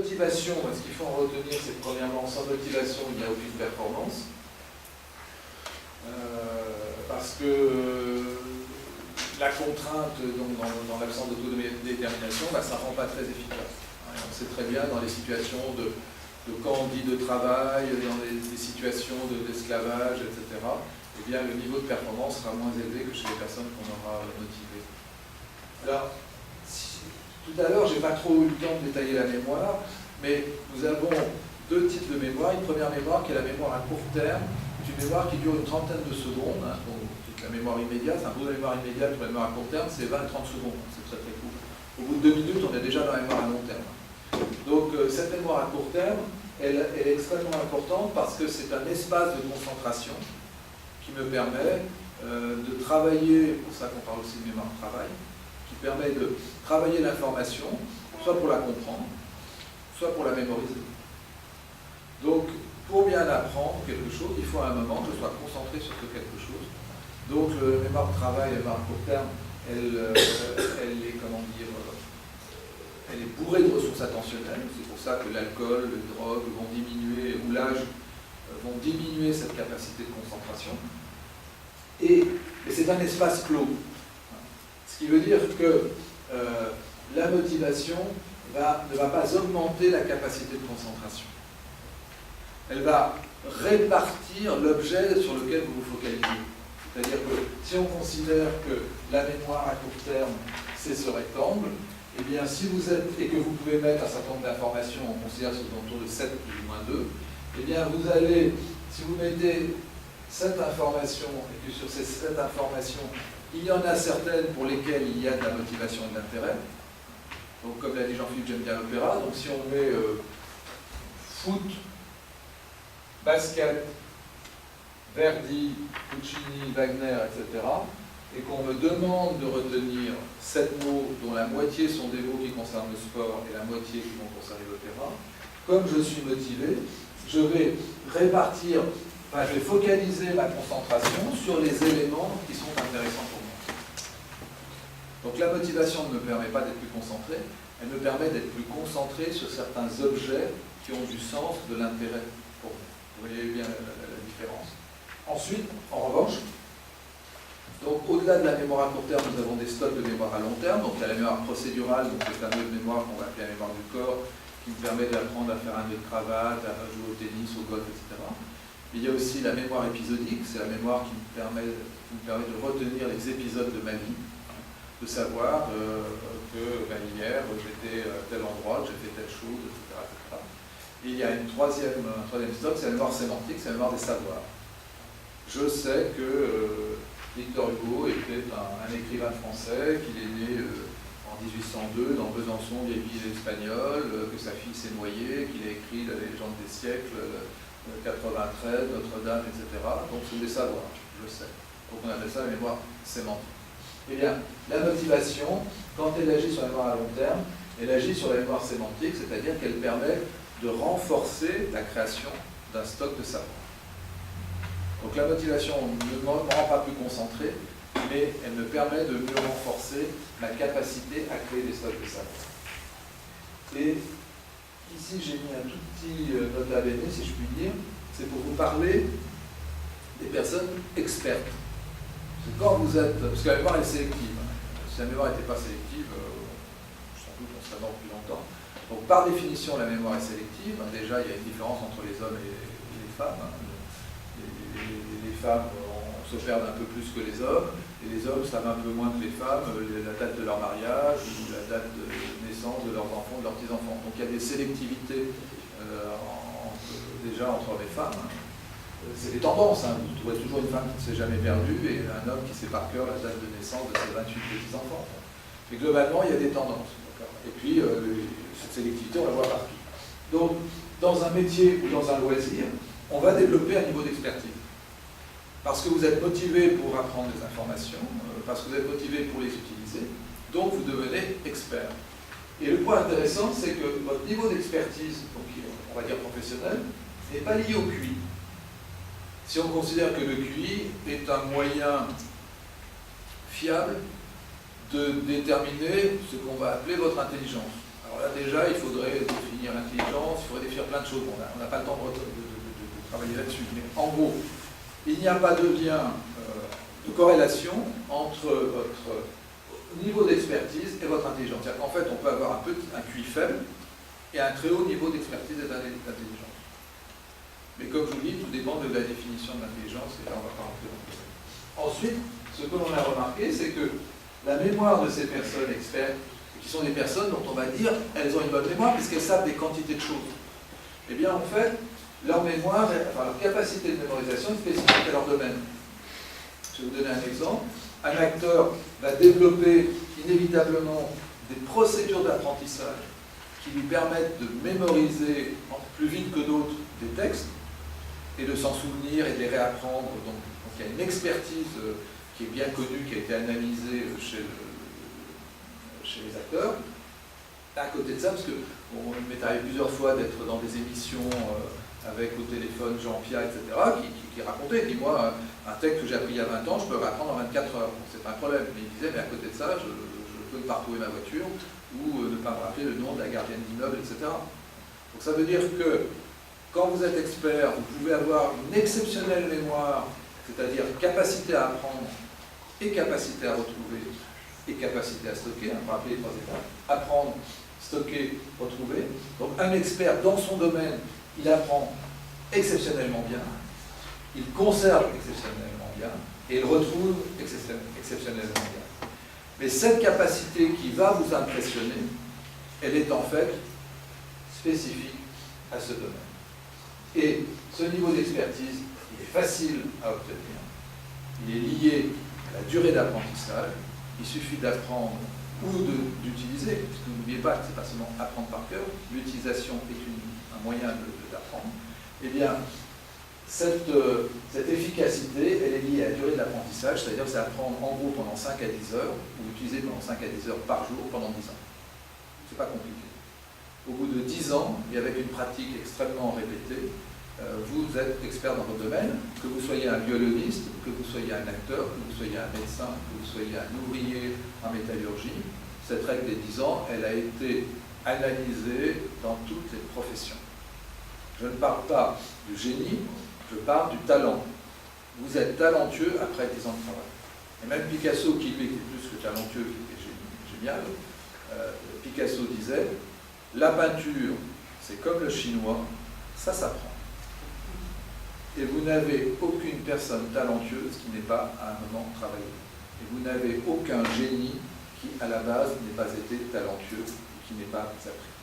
motivation, ce qu'il faut en retenir, c'est que premièrement, sans motivation, il n'y a aucune performance. Parce que la contrainte, donc, dans l'absence d'autodétermination, ça ne rend pas très efficace. On sait très bien dans les situations de candidats de travail, dans des situations d'esclavage, etc., eh bien, le niveau de performance sera moins élevé que chez les personnes qu'on aura motivées. Alors, tout à l'heure, je n'ai pas trop eu le temps de détailler la mémoire, mais nous avons deux types de mémoire. Une première mémoire qui est la mémoire à court terme, une mémoire qui dure une trentaine de secondes. Donc, la mémoire immédiate, c'est un bout de mémoire immédiate pour la mémoire à court terme, c'est 20-30 secondes, c'est très très court. Au bout de 2 minutes, on est déjà dans la mémoire à long terme. Donc, cette mémoire à court terme, elle est extrêmement importante parce que c'est un espace de concentration qui me permet de travailler, pour ça qu'on parle aussi de mémoire de travail, qui permet de travailler l'information, soit pour la comprendre, soit pour la mémoriser. Donc, pour bien apprendre quelque chose, il faut à un moment que je sois concentré sur ce quelque chose. Donc, la mémoire de travail, la mémoire à court terme, elle est, comment dire, elle est bourrée de ressources attentionnelles. C'est pour ça que l'alcool, les drogues vont diminuer, ou l'âge vont diminuer cette capacité de concentration. Et c'est un espace clos. Ce qui veut dire que la motivation ne va pas augmenter la capacité de concentration. Elle va répartir l'objet sur lequel vous vous focalisez. C'est-à-dire que si on considère que la mémoire à court terme, c'est ce rectangle, eh bien, si vous êtes, et que vous pouvez mettre un certain nombre d'informations, on considère ce autour de 7 plus ou moins 2, eh bien, vous allez, si vous mettez 7 informations, et que sur ces 7 informations, il y en a certaines pour lesquelles il y a de la motivation et de l'intérêt. Donc, comme l'a dit Jean-Philippe, j'aime bien l'opéra. Donc, si on met foot, basket, Verdi, Puccini, Wagner, etc., et qu'on me demande de retenir 7 mots dont la moitié sont des mots qui concernent le sport et la moitié qui vont concerner l'opéra, comme je suis motivé, je vais répartir, je vais focaliser ma concentration sur les éléments qui sont intéressants pour moi. Donc la motivation ne me permet pas d'être plus concentré, elle me permet d'être plus concentré sur certains objets qui ont du sens, de l'intérêt pour moi. Vous voyez bien la différence. Ensuite, en revanche, donc au-delà de la mémoire à court terme, nous avons des stocks de mémoire à long terme. Donc il y a la mémoire procédurale, donc cette fameuse mémoire qu'on va appeler la mémoire du corps, qui me permet d'apprendre à faire un nœud de cravate, à jouer au tennis, au golf, etc. Mais il y a aussi la mémoire épisodique, c'est la mémoire qui me permet de retenir les épisodes de ma vie, de savoir que hier j'étais à tel endroit, que j'ai fait telle chose, etc., etc. Et il y a un troisième stock, c'est la mémoire sémantique, c'est la mémoire des savoirs. Je sais que Victor Hugo était un écrivain français, qu'il est né en 1802 dans Besançon, vieille ville espagnole, que sa fille s'est noyée, qu'il a écrit La légende des siècles, 93, Notre-Dame, etc. Donc c'est des savoirs, je sais. Donc on appelle ça la mémoire sémantique. Eh bien, la motivation, quand elle agit sur la mémoire à long terme, elle agit sur la mémoire sémantique, c'est-à-dire qu'elle permet de renforcer la création d'un stock de savoir. Donc la motivation ne me rend pas plus concentré, mais elle me permet de mieux renforcer ma capacité à créer des stocks de savoir. Et ici j'ai mis un tout petit nota bene, si je puis dire, c'est pour vous parler des personnes expertes. Parce que quand vous êtes, parce que la mémoire est sélective, si la mémoire n'était pas sélective, sans doute on serait mort depuis longtemps. Donc par définition la mémoire est sélective, déjà il y a une différence entre les hommes et les femmes. Les femmes se perdent un peu plus que les hommes, et les hommes savent un peu moins que les femmes la date de leur mariage, ou la date de naissance de leurs enfants, de leurs petits-enfants. Donc il y a des sélectivités déjà entre les femmes. C'est des tendances, vous trouvez toujours une femme qui ne s'est jamais perdue et un homme qui sait par cœur la date de naissance de ses 28 petits-enfants. Mais globalement, il y a des tendances. Et puis, cette sélectivité, on la voit partout. Donc, dans un métier ou dans un loisir, on va développer un niveau d'expertise. Parce que vous êtes motivé pour apprendre des informations, parce que vous êtes motivé pour les utiliser, donc vous devenez expert. Et le point intéressant, c'est que votre niveau d'expertise, donc on va dire professionnel, n'est pas lié au QI. Si on considère que le QI est un moyen fiable de déterminer ce qu'on va appeler votre intelligence. Alors là, déjà, il faudrait définir l'intelligence, il faudrait définir plein de choses. On n'a pas le temps de travailler là-dessus. Mais en gros, il n'y a pas de lien de corrélation entre votre niveau d'expertise et votre intelligence. C'est-à-dire qu'en fait, on peut avoir un QI faible et un très haut niveau d'expertise et d'intelligence. Mais comme je vous dis, tout dépend de la définition de l'intelligence, et là, on ne va pas rentrer dans ça. Ensuite, ce que l'on a remarqué, c'est que la mémoire de ces personnes expertes, qui sont des personnes dont on va dire elles ont une bonne mémoire puisqu'elles savent des quantités de choses, eh bien, en fait, leur mémoire, enfin, leur capacité de mémorisation est spécifique à leur domaine. Je vais vous donner un exemple. Un acteur va développer inévitablement des procédures d'apprentissage qui lui permettent de mémoriser plus vite que d'autres des textes et de s'en souvenir et de les réapprendre. Donc il y a une expertise qui est bien connue, qui a été analysée chez les acteurs. À côté de ça, parce que on m'est arrivé plusieurs fois d'être dans des émissions avec au téléphone Jean-Pierre, etc., qui racontait, il dit moi, un texte que j'ai appris il y a 20 ans, je peux le réapprendre en 24 heures. Bon, c'est pas un problème, mais il disait, mais à côté de ça, je peux ne pas retrouver ma voiture, ou ne pas me rappeler le nom de la gardienne d'immeuble, etc. Donc ça veut dire que quand vous êtes expert, vous pouvez avoir une exceptionnelle mémoire, c'est-à-dire capacité à apprendre et capacité à retrouver et capacité à stocker, on va rappeler les trois étapes, apprendre, stocker, retrouver. Donc un expert dans son domaine, il apprend exceptionnellement bien, il conserve exceptionnellement bien et il retrouve exceptionnellement bien. Mais cette capacité qui va vous impressionner, elle est en fait spécifique à ce domaine. Et ce niveau d'expertise, il est facile à obtenir. Il est lié à la durée d'apprentissage. Il suffit d'apprendre ou d'utiliser, parce que n'oubliez pas que ce n'est pas seulement apprendre par cœur, l'utilisation est un moyen d'apprendre. Eh bien, cette efficacité, elle est liée à la durée de l'apprentissage, c'est-à-dire que c'est apprendre en gros pendant 5 à 10 heures, ou utiliser pendant 5 à 10 heures par jour pendant 10 ans. C'est pas compliqué. Au bout de 10 ans, et avec une pratique extrêmement répétée, vous êtes expert dans votre domaine, que vous soyez un biologiste, que vous soyez un acteur, que vous soyez un médecin, que vous soyez un ouvrier en métallurgie. Cette règle des 10 ans, elle a été analysée dans toutes les professions. Je ne parle pas du génie, je parle du talent. Vous êtes talentueux après 10 ans de travail. Et même Picasso, qui lui était plus que talentueux, qui était génial, Picasso disait, la peinture, c'est comme le chinois, ça s'apprend. Et vous n'avez aucune personne talentueuse qui n'ait pas à un moment travaillé. Et vous n'avez aucun génie qui, à la base, n'ait pas été talentueux, qui n'ait pas appris.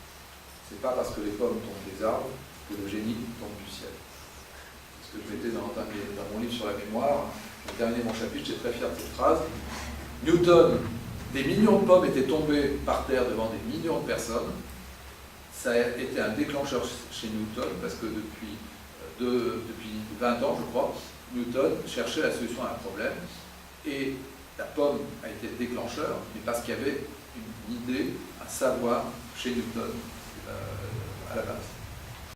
C'est pas parce que les pommes tombent des arbres que le génie tombe du ciel. C'est ce que je mettais dans mon livre sur la mémoire. Je vais terminer mon chapitre, j'étais très fier de cette phrase. Newton, des millions de pommes étaient tombées par terre devant des millions de personnes. Ça a été un déclencheur chez Newton, parce que depuis 20 ans, je crois, Newton cherchait la solution à un problème, et la pomme a été le déclencheur, mais parce qu'il y avait une idée, un savoir chez Newton à la base.